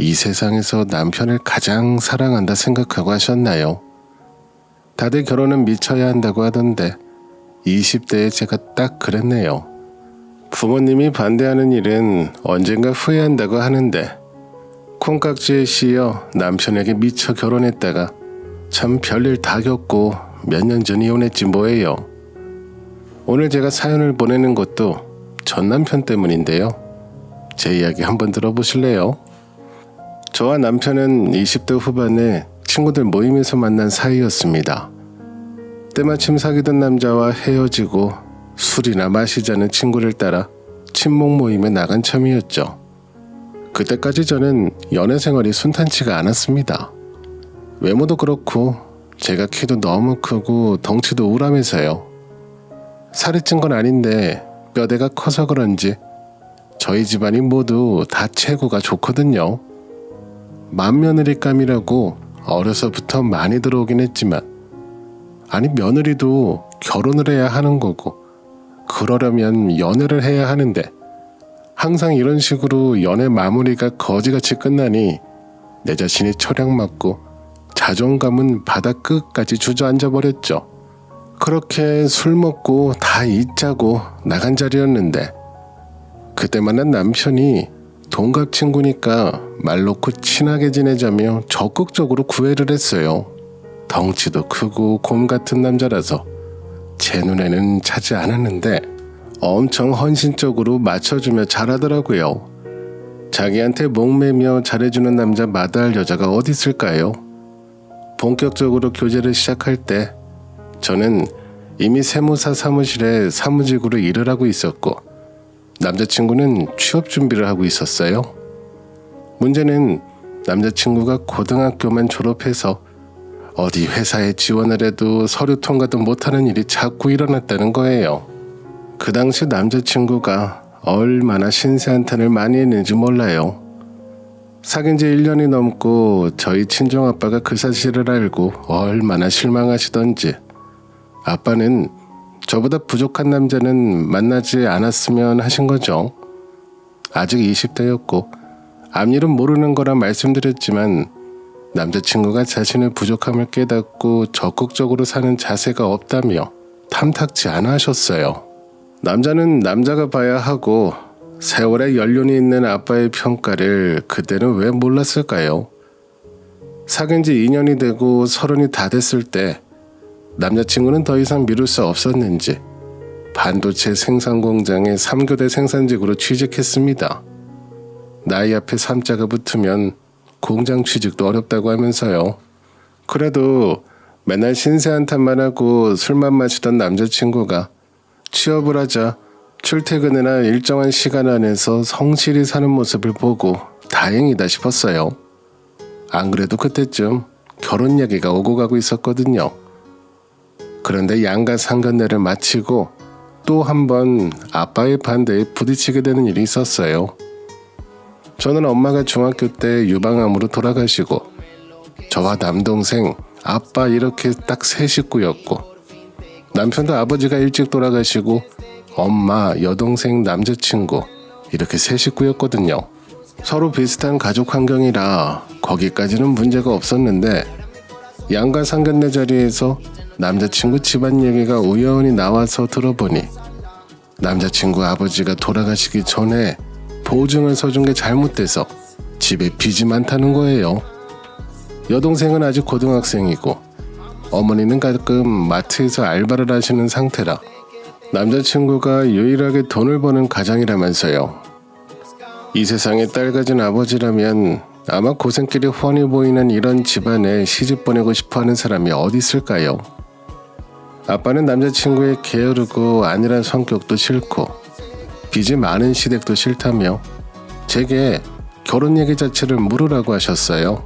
이 세상에서 남편을 가장 사랑한다 생각하고 하셨나요? 다들 결혼은 미쳐야 한다고 하던데 20대에 제가 딱 그랬네요. 부모님이 반대하는 일은 언젠가 후회한다고 하는데 콩깍지에 씌여 남편에게 미쳐 결혼했다가 참 별일 다 겪고 몇 년 전 이혼했지 뭐예요. 오늘 제가 사연을 보내는 것도 전 남편 때문인데요. 제 이야기 한번 들어보실래요? 저와 남편은 20대 후반에 친구들 모임에서 만난 사이였습니다. 때마침 사귀던 남자와 헤어지고 술이나 마시자는 친구를 따라 친목 모임에 나간 참이었죠. 그때까지 저는 연애 생활이 순탄치가 않았습니다. 외모도 그렇고 제가 키도 너무 크고 덩치도 우람해서요. 살이 찐 건 아닌데 뼈대가 커서 그런지 저희 집안이 모두 다 체구가 좋거든요. 맏며느리감이라고 어려서부터 많이 들어오긴 했지만 아니 며느리도 결혼을 해야 하는 거고 그러려면 연애를 해야 하는데 항상 이런 식으로 연애 마무리가 거지같이 끝나니 내 자신이 철량맞고 자존감은 바닥 끝까지 주저앉아 버렸죠. 그렇게 술 먹고 다 잊자고 나간 자리였는데 그때 만난 남편이 동갑 친구니까 말 놓고 친하게 지내자며 적극적으로 구애를 했어요. 덩치도 크고 곰 같은 남자라서 제 눈에는 차지 않았는데 엄청 헌신적으로 맞춰주며 잘하더라고요. 자기한테 목매며 잘해주는 남자 마다할 여자가 어디 있을까요? 본격적으로 교제를 시작할 때 저는 이미 세무사 사무실에 사무직으로 일을 하고 있었고 남자친구는 취업 준비를 하고 있었어요. 문제는 남자친구가 고등학교만 졸업해서 어디 회사에 지원을 해도 서류 통과도 못하는 일이 자꾸 일어났다는 거예요. 그 당시 남자친구가 얼마나 신세한탄을 많이 했는지 몰라요. 사귄 지 1년이 넘고 저희 친정아빠가 그 사실을 알고 얼마나 실망하시던지 아빠는 저보다 부족한 남자는 만나지 않았으면 하신 거죠. 아직 20대였고 앞일은 모르는 거라 말씀드렸지만 남자친구가 자신의 부족함을 깨닫고 적극적으로 사는 자세가 없다며 탐탁지 않아 하셨어요. 남자는 남자가 봐야 하고 세월에 연륜이 있는 아빠의 평가를 그때는 왜 몰랐을까요? 사귄 지 2년이 되고 30이 다 됐을 때 남자친구는 더 이상 미룰 수 없었는지 반도체 생산 공장의 3교대 생산직으로 취직했습니다. 나이 앞에 3자가 붙으면 공장 취직도 어렵다고 하면서요. 그래도 맨날 신세한탄만 하고 술만 마시던 남자친구가 취업을 하자 출퇴근이나 일정한 시간 안에서 성실히 사는 모습을 보고 다행이다 싶었어요. 안 그래도 그때쯤 결혼 얘기가 오고 가고 있었거든요. 그런데 양가 상견례를 마치고 또 한 번 아빠의 반대에 부딪히게 되는 일이 있었어요. 저는 엄마가 중학교 때 유방암으로 돌아가시고 저와 남동생, 아빠 이렇게 딱 세 식구였고 남편도 아버지가 일찍 돌아가시고 엄마, 여동생, 남자친구 이렇게 세 식구였거든요. 서로 비슷한 가족 환경이라 거기까지는 문제가 없었는데 양가 상견례 자리에서 남자친구 집안 얘기가 우연히 나와서 들어보니 남자친구 아버지가 돌아가시기 전에 보증을 서준 게 잘못돼서 집에 빚이 많다는 거예요. 여동생은 아직 고등학생이고 어머니는 가끔 마트에서 알바를 하시는 상태라 남자친구가 유일하게 돈을 버는 가장이라면서요. 이 세상에 딸 가진 아버지라면 아마 고생길이 훤히 보이는 이런 집안에 시집 보내고 싶어하는 사람이 어디 있을까요? 아빠는 남자친구의 게으르고 안일한 성격도 싫고 빚이 많은 시댁도 싫다며 제게 결혼 얘기 자체를 물으라고 하셨어요.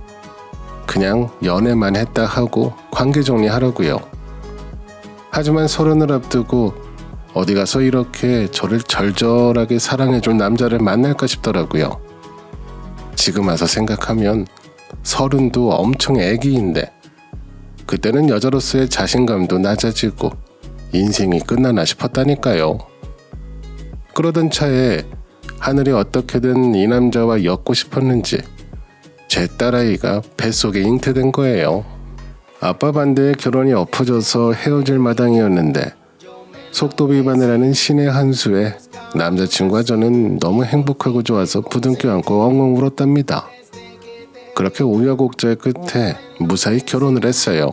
그냥 연애만 했다 하고 관계 정리하라고요. 하지만 30을 앞두고 어디 가서 이렇게 저를 절절하게 사랑해줄 남자를 만날까 싶더라고요. 지금 와서 생각하면 30도 엄청 애기인데 그때는 여자로서의 자신감도 낮아지고 인생이 끝나나 싶었다니까요. 그러던 차에 하늘이 어떻게든 이 남자와 엮고 싶었는지 제 딸아이가 뱃속에 잉태된 거예요. 아빠 반대에 결혼이 엎어져서 헤어질 마당이었는데 속도 위반을 하는 신의 한 수에 남자친구와 저는 너무 행복하고 좋아서 부둥켜 안고 엉엉 울었답니다. 그렇게 우여곡절 끝에 무사히 결혼을 했어요.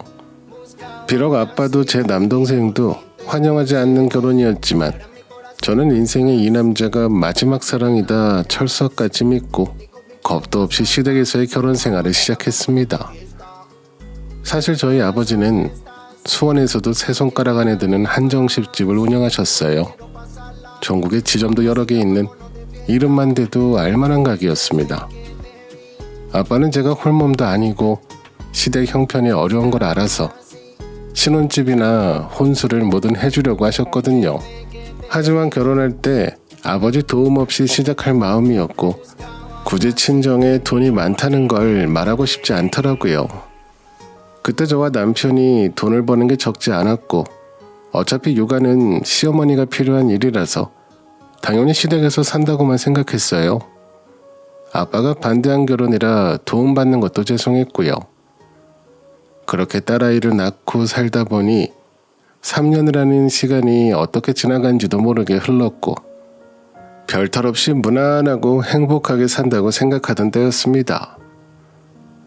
비록 아빠도 제 남동생도 환영하지 않는 결혼이었지만 저는 인생의 이 남자가 마지막 사랑이다 철석같이 믿고 겁도 없이 시댁에서의 결혼 생활을 시작했습니다. 사실 저희 아버지는 수원에서도 세 손가락 안에 드는 한정식집을 운영하셨어요. 전국에 지점도 여러 개 있는 이름만 대도 알만한 가게였습니다. 아빠는 제가 홀몸도 아니고 시댁 형편이 어려운 걸 알아서 신혼집이나 혼수를 뭐든 해주려고 하셨거든요. 하지만 결혼할 때 아버지 도움 없이 시작할 마음이었고 굳이 친정에 돈이 많다는 걸 말하고 싶지 않더라고요. 그때 저와 남편이 돈을 버는 게 적지 않았고 어차피 육아는 시어머니가 필요한 일이라서 당연히 시댁에서 산다고만 생각했어요. 아빠가 반대한 결혼이라 도움받는 것도 죄송했고요. 그렇게 딸아이를 낳고 살다 보니 3년이라는 시간이 어떻게 지나간지도 모르게 흘렀고 별탈 없이 무난하고 행복하게 산다고 생각하던 때였습니다.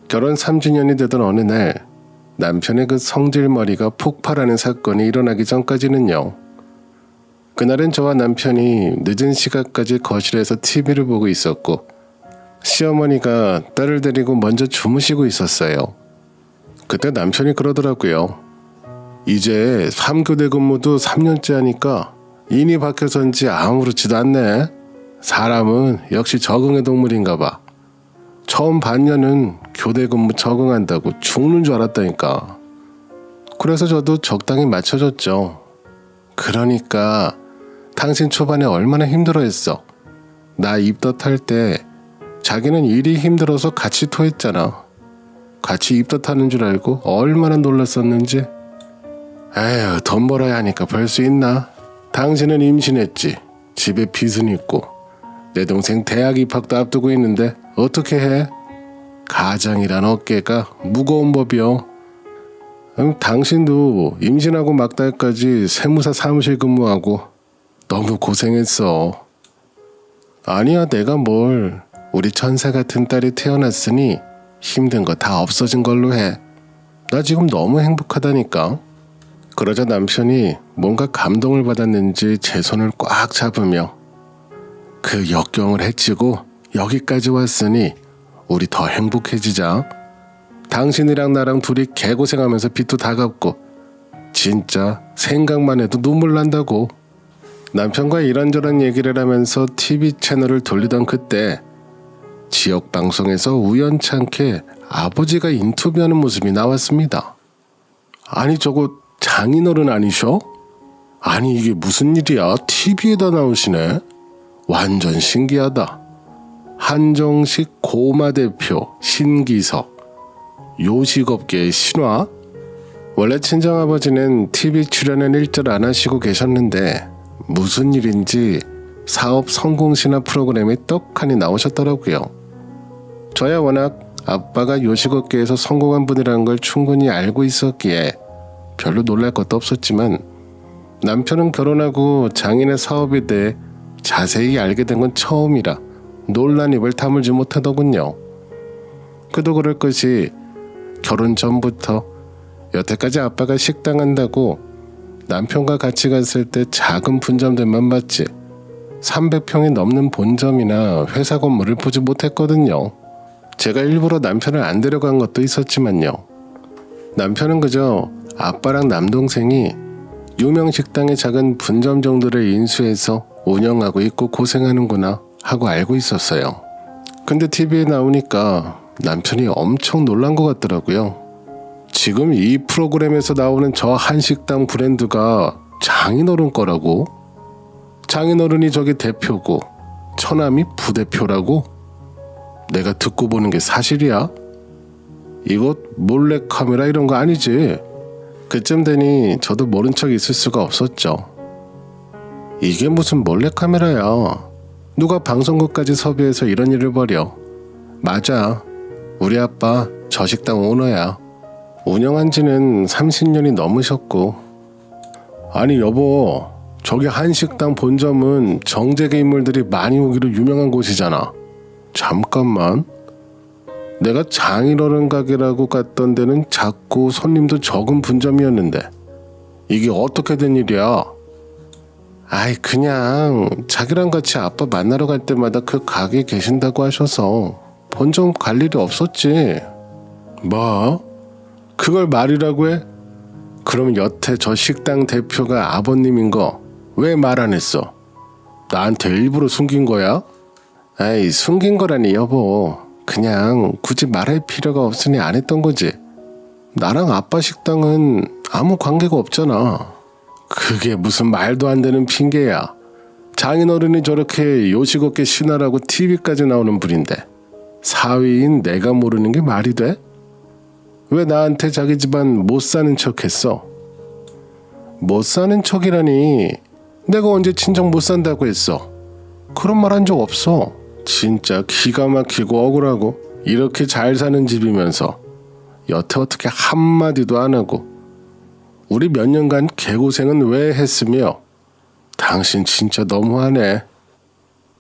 결혼 3주년이 되던 어느 날 남편의 그 성질머리가 폭발하는 사건이 일어나기 전까지는요. 그날은 저와 남편이 늦은 시간까지 거실에서 TV를 보고 있었고 시어머니가 딸을 데리고 먼저 주무시고 있었어요. 그때 남편이 그러더라고요. 이제 3교대 근무도 3년째 하니까 인이 박혀선지 아무렇지도 않네. 사람은 역시 적응의 동물인가 봐. 처음 반년은 교대 근무 적응한다고 죽는 줄 알았다니까. 그래서 저도 적당히 맞춰줬죠. 그러니까 당신 초반에 얼마나 힘들어했어. 나 입덧할 때 자기는 일이 힘들어서 같이 토했잖아. 같이 입덧하는 줄 알고 얼마나 놀랐었는지. 에휴, 돈 벌어야 하니까 벌 수 있나? 당신은 임신했지. 집에 빚은 있고 내 동생 대학 입학도 앞두고 있는데 어떻게 해? 가장이란 어깨가 무거운 법이요. 당신도 임신하고 막달까지 세무사 사무실 근무하고 너무 고생했어. 아니야, 내가 뭘. 우리 천사 같은 딸이 태어났으니 힘든 거 다 없어진 걸로 해. 나 지금 너무 행복하다니까. 그러자 남편이 뭔가 감동을 받았는지 제 손을 꽉 잡으며 그 역경을 헤치고 여기까지 왔으니 우리 더 행복해지자. 당신이랑 나랑 둘이 개고생하면서 빚도 다 갚고 진짜 생각만 해도 눈물 난다고. 남편과 이런저런 얘기를 하면서 TV 채널을 돌리던 그때 지역 방송에서 우연찮게 아버지가 인터뷰하는 모습이 나왔습니다. 아니 저거 장인어른 아니셔? 아니 이게 무슨 일이야? TV에다 나오시네. 완전 신기하다. 한정식 고마 대표 신기석. 요식업계의 신화? 원래 친정아버지는 TV 출연은 일절 안 하시고 계셨는데 무슨 일인지 사업 성공 신화 프로그램에 떡하니 나오셨더라고요. 저야 워낙 아빠가 요식업계에서 성공한 분이라는 걸 충분히 알고 있었기에 별로 놀랄 것도 없었지만 남편은 결혼하고 장인의 사업에 대해 자세히 알게 된 건 처음이라 놀란 입을 다물지 못하더군요. 그도 그럴 것이 결혼 전부터 여태까지 아빠가 식당 한다고 남편과 같이 갔을 때 작은 분점들만 봤지 300평이 넘는 본점이나 회사 건물을 보지 못했거든요. 제가 일부러 남편을 안 데려간 것도 있었지만요. 남편은 그저 아빠랑 남동생이 유명 식당의 작은 분점 정도를 인수해서 운영하고 있고 고생하는구나 하고 알고 있었어요. 근데 TV에 나오니까 남편이 엄청 놀란 것 같더라고요. 지금 이 프로그램에서 나오는 저 한식당 브랜드가 장인어른 거라고? 장인어른이 저기 대표고 처남이 부대표라고? 내가 듣고 보는 게 사실이야? 이거 몰래카메라 이런 거 아니지? 그쯤 되니 저도 모른 척 있을 수가 없었죠. 이게 무슨 몰래카메라야. 누가 방송국까지 섭외해서 이런 일을 벌여. 맞아. 우리 아빠 저 식당 오너야. 운영한 지는 30년이 넘으셨고. 아니 여보, 저기 한식당 본점은 정재계 인물들이 많이 오기로 유명한 곳이잖아. 잠깐만. 내가 장인어른 가게라고 갔던 데는 작고 손님도 적은 분점이었는데 이게 어떻게 된 일이야? 아이 그냥 자기랑 같이 아빠 만나러 갈 때마다 그 가게에 계신다고 하셔서 본점 갈 일이 없었지. 뭐? 그걸 말이라고 해? 그럼 여태 저 식당 대표가 아버님인 거 왜 말 안 했어? 나한테 일부러 숨긴 거야? 아이 숨긴 거라니 여보. 그냥 굳이 말할 필요가 없으니 안 했던 거지. 나랑 아빠 식당은 아무 관계가 없잖아. 그게 무슨 말도 안 되는 핑계야. 장인어른이 저렇게 요식업계 신하라고 TV까지 나오는 분인데 사위인 내가 모르는 게 말이 돼? 왜 나한테 자기 집안 못 사는 척 했어? 못 사는 척이라니. 내가 언제 친정 못 산다고 했어? 그런 말 한 적 없어. 진짜 기가 막히고 억울하고. 이렇게 잘 사는 집이면서 여태 어떻게 한마디도 안 하고. 우리 몇 년간 개고생은 왜 했으며. 당신 진짜 너무하네.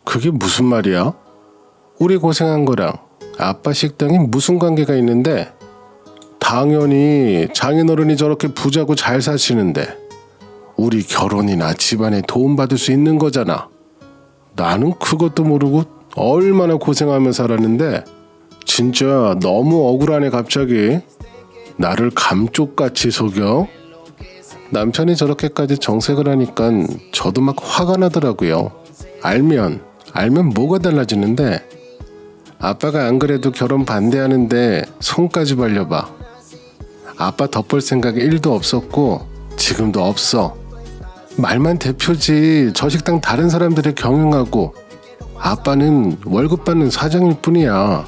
그게 무슨 말이야? 우리 고생한 거랑 아빠 식당이 무슨 관계가 있는데? 당연히 장인어른이 저렇게 부자고 잘 사시는데 우리 결혼이나 집안에 도움받을 수 있는 거잖아. 나는 그것도 모르고 얼마나 고생하며 살았는데 진짜 너무 억울하네 갑자기. 나를 감쪽같이 속여? 남편이 저렇게까지 정색을 하니까 저도 막 화가 나더라고요. 알면 뭐가 달라지는데. 아빠가 안 그래도 결혼 반대하는데 손까지 벌려봐. 아빠 덧볼 생각이 1도 없었고 지금도 없어. 말만 대표지 저 식당 다른 사람들이 경영하고 아빠는 월급 받는 사장일 뿐이야.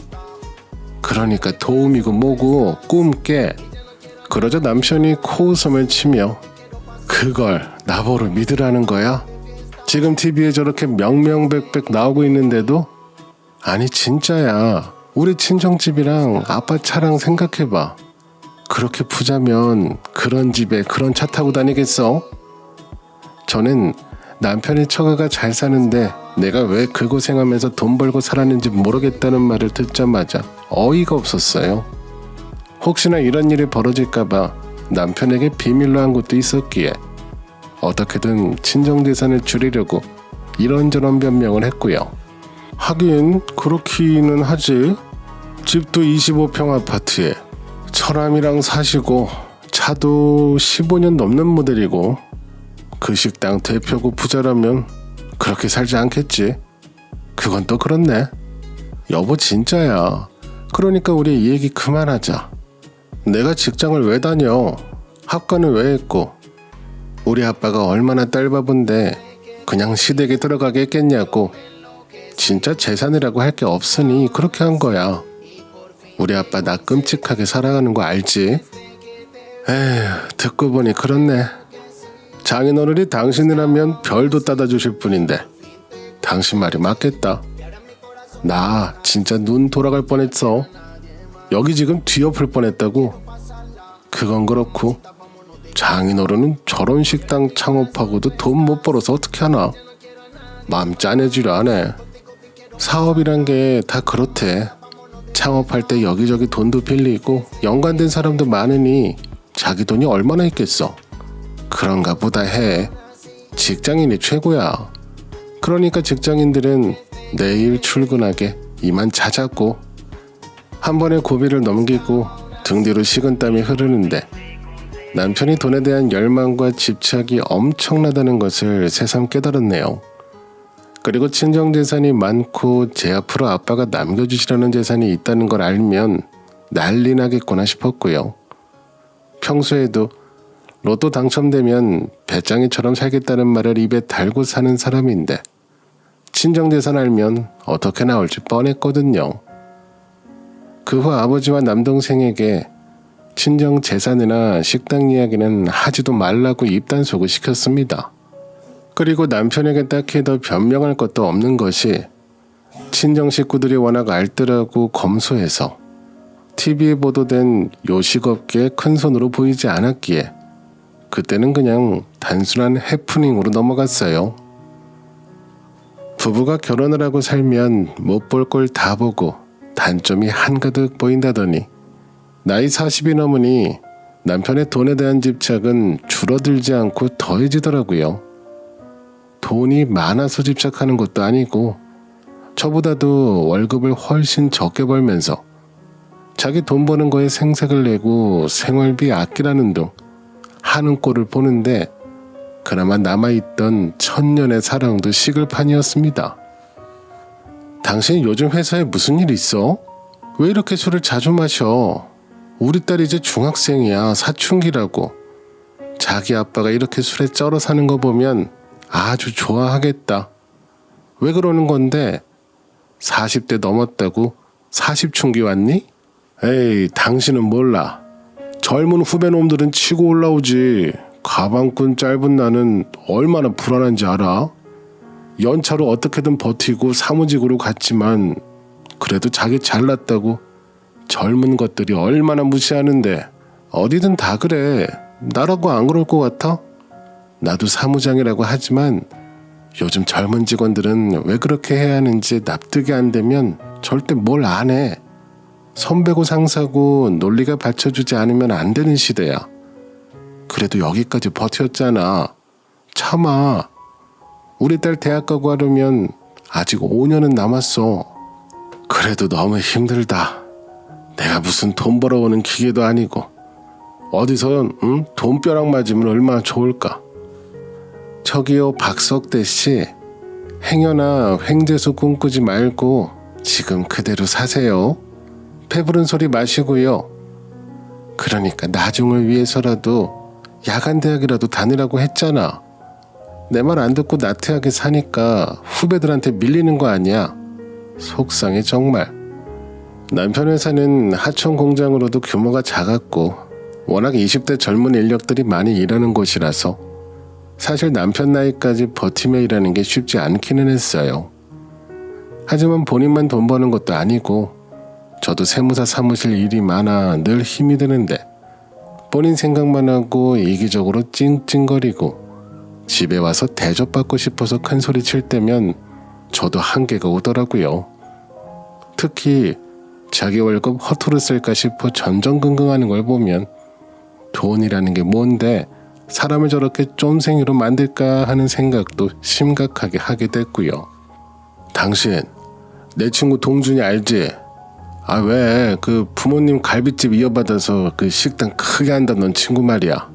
그러니까 도움이고 뭐고 꿈 깨. 그러자 남편이 코웃음을 치며 그걸 나보러 믿으라는 거야? 지금 TV에 저렇게 명명백백 나오고 있는데도? 아니 진짜야. 우리 친정집이랑 아빠 차랑 생각해봐. 그렇게 부자면 그런 집에 그런 차 타고 다니겠어? 저는 남편이 처가가 잘 사는데 내가 왜 그 고생하면서 돈 벌고 살았는지 모르겠다는 말을 듣자마자 어이가 없었어요. 혹시나 이런 일이 벌어질까봐 남편에게 비밀로 한 것도 있었기에 어떻게든 친정재산을 줄이려고 이런저런 변명을 했고요. 하긴 그렇기는 하지. 집도 25평 아파트에 처남이랑 사시고 차도 15년 넘는 모델이고 그 식당 대표고 부자라면 그렇게 살지 않겠지. 그건 또 그렇네. 여보 진짜야. 그러니까 우리 이 얘기 그만하자. 내가 직장을 왜 다녀? 학과는 왜 했고? 우리 아빠가 얼마나 딸바본데 그냥 시댁에 들어가게 했겠냐고. 진짜 재산이라고 할 게 없으니 그렇게 한 거야. 우리 아빠 나 끔찍하게 사랑하는 거 알지? 에휴, 듣고 보니 그렇네. 장인어른이 당신이라면 별도 따다 주실 분인데 당신 말이 맞겠다. 나 진짜 눈 돌아갈 뻔했어. 여기 지금 뒤엎을 뻔했다고. 그건 그렇고 장인어른은 저런 식당 창업하고도 돈 못 벌어서 어떻게 하나. 마음 짠해지려 하네. 사업이란 게 다 그렇대. 창업할 때 여기저기 돈도 빌리고 연관된 사람도 많으니 자기 돈이 얼마나 있겠어. 그런가 보다 해. 직장인이 최고야. 그러니까 직장인들은 내일 출근하게 이만 자자고 한 번에 고비를 넘기고 등 뒤로 식은땀이 흐르는데 남편이 돈에 대한 열망과 집착이 엄청나다는 것을 새삼 깨달았네요. 그리고 친정재산이 많고 제 앞으로 아빠가 남겨주시려는 재산이 있다는 걸 알면 난리 나겠구나 싶었고요. 평소에도 로또 당첨되면 배짱이처럼 살겠다는 말을 입에 달고 사는 사람인데 친정재산 알면 어떻게 나올지 뻔했거든요. 그 후 아버지와 남동생에게 친정재산이나 식당 이야기는 하지도 말라고 입단속을 시켰습니다. 그리고 남편에게 딱히 더 변명할 것도 없는 것이 친정 식구들이 워낙 알뜰하고 검소해서 TV에 보도된 요식업계의 큰손으로 보이지 않았기에 그때는 그냥 단순한 해프닝으로 넘어갔어요. 부부가 결혼을 하고 살면 못 볼 걸 다 보고 단점이 한가득 보인다더니 나이 40이 넘으니 남편의 돈에 대한 집착은 줄어들지 않고 더해지더라고요. 돈이 많아서 집착하는 것도 아니고 저보다도 월급을 훨씬 적게 벌면서 자기 돈 버는 거에 생색을 내고 생활비 아끼라는 둥 하는 꼴을 보는데 그나마 남아있던 천년의 사랑도 식을 판이었습니다. 당신 요즘 회사에 무슨 일 있어? 왜 이렇게 술을 자주 마셔? 우리 딸 이제 중학생이야. 사춘기라고. 자기 아빠가 이렇게 술에 쩔어 사는 거 보면 아주 좋아하겠다. 왜 그러는 건데? 40대 넘었다고 40춘기 왔니? 에이, 당신은 몰라. 젊은 후배놈들은 치고 올라오지. 가방끈 짧은 나는 얼마나 불안한지 알아? 연차로 어떻게든 버티고 사무직으로 갔지만 그래도 자기 잘났다고 젊은 것들이 얼마나 무시하는데. 어디든 다 그래. 나라고 안 그럴 것 같아? 나도 사무장이라고 하지만 요즘 젊은 직원들은 왜 그렇게 해야 하는지 납득이 안 되면 절대 뭘 안 해. 선배고 상사고 논리가 받쳐주지 않으면 안 되는 시대야. 그래도 여기까지 버텼잖아. 참아. 우리 딸 대학 가고 하려면 아직 5년은 남았어. 그래도 너무 힘들다. 내가 무슨 돈 벌어오는 기계도 아니고 어디서 돈벼락 맞으면 얼마나 좋을까. 저기요, 박석대 씨. 행여나 횡재수 꿈꾸지 말고 지금 그대로 사세요. 배부른 소리 마시고요. 그러니까 나중을 위해서라도 야간 대학이라도 다니라고 했잖아. 내 말 안 듣고 나태하게 사니까 후배들한테 밀리는 거 아니야. 속상해 정말. 남편 회사는 하청 공장으로도 규모가 작았고 워낙 20대 젊은 인력들이 많이 일하는 곳이라서 사실 남편 나이까지 버티며 일하는 게 쉽지 않기는 했어요. 하지만 본인만 돈 버는 것도 아니고 저도 세무사 사무실 일이 많아 늘 힘이 드는데 본인 생각만 하고 이기적으로 찡찡거리고 집에 와서 대접받고 싶어서 큰 소리 칠 때면 저도 한계가 오더라고요. 특히 자기 월급 허투루 쓸까 싶어 전전긍긍하는 걸 보면 돈이라는 게 뭔데 사람을 저렇게 쫌생이로 만들까 하는 생각도 심각하게 하게 됐고요. 당신 내 친구 동준이 알지? 아, 왜 그 부모님 갈비집 이어받아서 그 식당 크게 한다던 친구 말이야.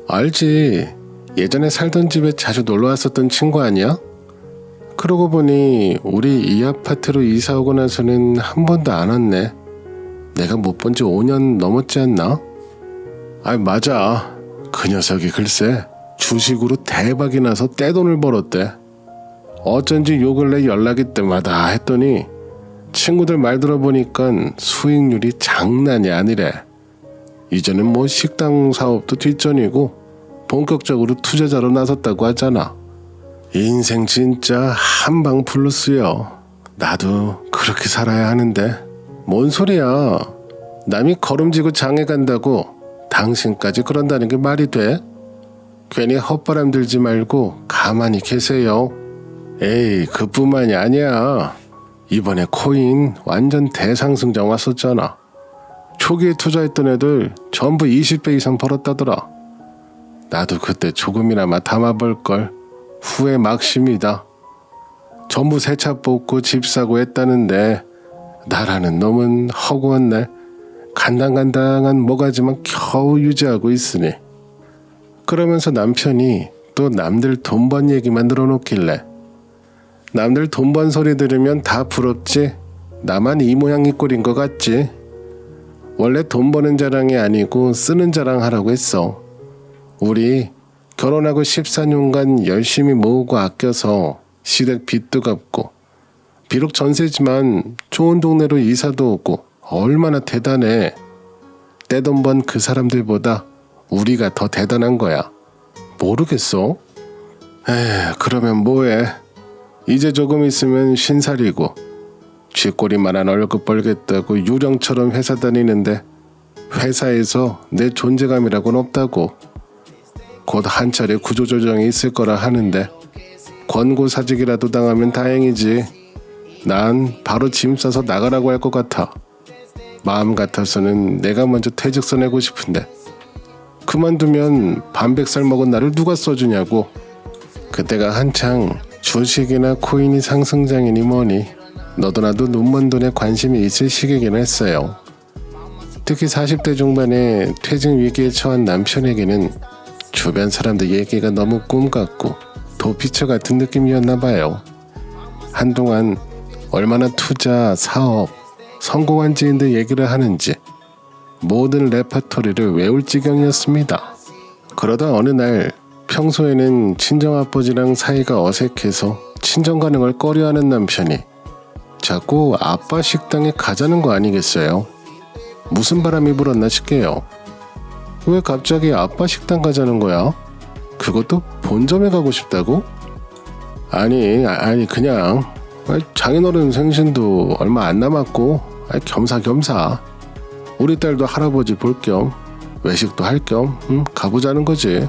알지. 예전에 살던 집에 자주 놀러 왔었던 친구 아니야? 그러고 보니 우리 이 아파트로 이사 오고 나서는 한 번도 안 왔네. 내가 못 본 지 5년 넘었지 않나? 아, 맞아. 그 녀석이 글쎄 주식으로 대박이 나서 떼돈을 벌었대. 어쩐지 요 근래 연락이 때마다 했더니 친구들 말 들어보니까 수익률이 장난이 아니래. 이제는 뭐 식당 사업도 뒷전이고 본격적으로 투자자로 나섰다고 하잖아. 인생 진짜 한방 플러스요. 나도 그렇게 살아야 하는데. 뭔 소리야. 남이 걸음지고 장에 간다고 당신까지 그런다는 게 말이 돼? 괜히 헛바람 들지 말고 가만히 계세요. 에이, 그뿐만이 아니야. 이번에 코인 완전 대상승장 왔었잖아. 초기에 투자했던 애들 전부 20배 이상 벌었다더라. 나도 그때 조금이나마 담아볼걸. 후회 막심이다. 전부 새 차 뽑고 집 사고 했다는데 나라는 놈은 허구한 날 간당간당한 모가지만 겨우 유지하고 있으니. 그러면서 남편이 또 남들 돈 번 얘기만 늘어놓길래 남들 돈 번 소리 들으면 다 부럽지 나만 이 모양 이 꼴인 것 같지. 원래 돈 버는 자랑이 아니고 쓰는 자랑 하라고 했어. 우리 결혼하고 14년간 열심히 모으고 아껴서 시댁 빚도 갚고 비록 전세지만 좋은 동네로 이사도 오고 얼마나 대단해. 떼돈 번 그 사람들보다 우리가 더 대단한 거야. 모르겠어? 그러면 뭐해. 이제 조금 있으면 50살이고 쥐꼬리만한 월급 벌겠다고 유령처럼 회사 다니는데 회사에서 내 존재감이라고는 없다고. 곧 한 차례 구조조정이 있을 거라 하는데 권고사직이라도 당하면 다행이지. 난 바로 짐 싸서 나가라고 할 것 같아. 마음 같아서는 내가 먼저 퇴직서 내고 싶은데 그만두면 반백살 먹은 나를 누가 써주냐고. 그때가 한창 주식이나 코인이 상승장이니 뭐니 너도 나도 눈먼 돈에 관심이 있을 시기긴 했어요. 특히 40대 중반에 퇴직 위기에 처한 남편에게는 주변 사람들 얘기가 너무 꿈 같고 도피처 같은 느낌이었나 봐요. 한동안 얼마나 투자, 사업, 성공한 지인들 얘기를 하는지 모든 레퍼토리를 외울 지경이었습니다. 그러다 어느 날 평소에는 친정아버지랑 사이가 어색해서 친정 가는 걸 꺼려하는 남편이 자꾸 아빠 식당에 가자는 거 아니겠어요? 무슨 바람이 불었나 싶게요. 왜 갑자기 아빠 식당 가자는 거야? 그것도 본점에 가고 싶다고? 아니 그냥 장인어른 생신도 얼마 안 남았고 겸사겸사 우리 딸도 할아버지 볼 겸 외식도 할 겸 가보자는 거지.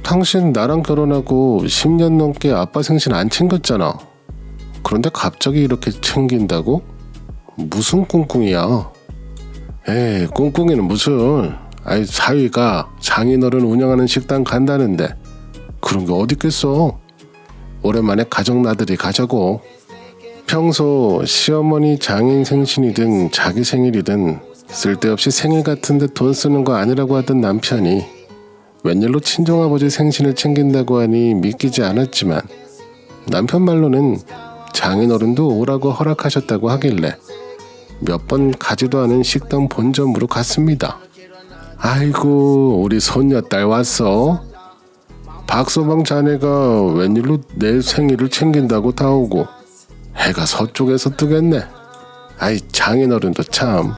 당신 나랑 결혼하고 10년 넘게 아빠 생신 안 챙겼잖아. 그런데 갑자기 이렇게 챙긴다고? 무슨 꿍꿍이야? 에이, 꿍꿍이는 무슨. 사위가 장인어른 운영하는 식당 간다는데 그런 게 어딨겠어. 오랜만에 가족 나들이 가자고. 평소 시어머니 장인 생신이든 자기 생일이든 쓸데없이 생일 같은데 돈 쓰는 거 아니라고 하던 남편이 웬일로 친정아버지 생신을 챙긴다고 하니 믿기지 않았지만 남편 말로는 장인어른도 오라고 허락하셨다고 하길래 몇 번 가지도 않은 식당 본점으로 갔습니다. 아이고, 우리 손녀딸 왔어. 박서방 자네가 웬일로 내 생일을 챙긴다고 다 오고 해가 서쪽에서 뜨겠네. 장인어른도 참